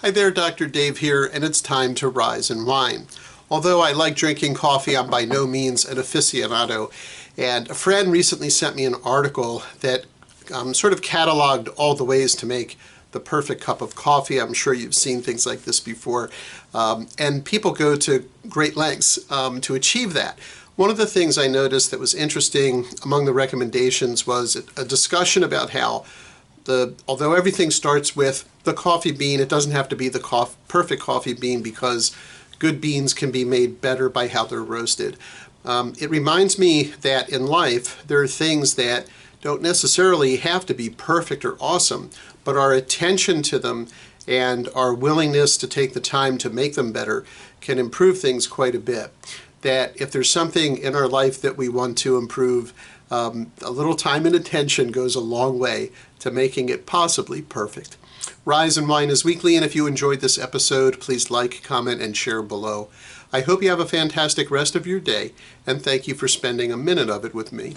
Hi there, Dr. Dave here, and it's time to rise and whine. Although I like drinking coffee, I'm by no means an aficionado, and a friend recently sent me an article that sort of cataloged all the ways to make the perfect cup of coffee. I'm sure you've seen things like this before, and people go to great lengths to achieve that. One of the things I noticed that was interesting among the recommendations was a discussion about how although everything starts with the coffee bean, it doesn't have to be the perfect coffee bean because good beans can be made better by how they're roasted. It reminds me that in life there are things that don't necessarily have to be perfect or awesome, but our attention to them and our willingness to take the time to make them better can improve things quite a bit. That if there's something in our life that we want to improve, a little time and attention goes a long way to making it possibly perfect. Rise and Whine is weekly, and if you enjoyed this episode, please like, comment, and share below. I hope you have a fantastic rest of your day, and thank you for spending a minute of it with me.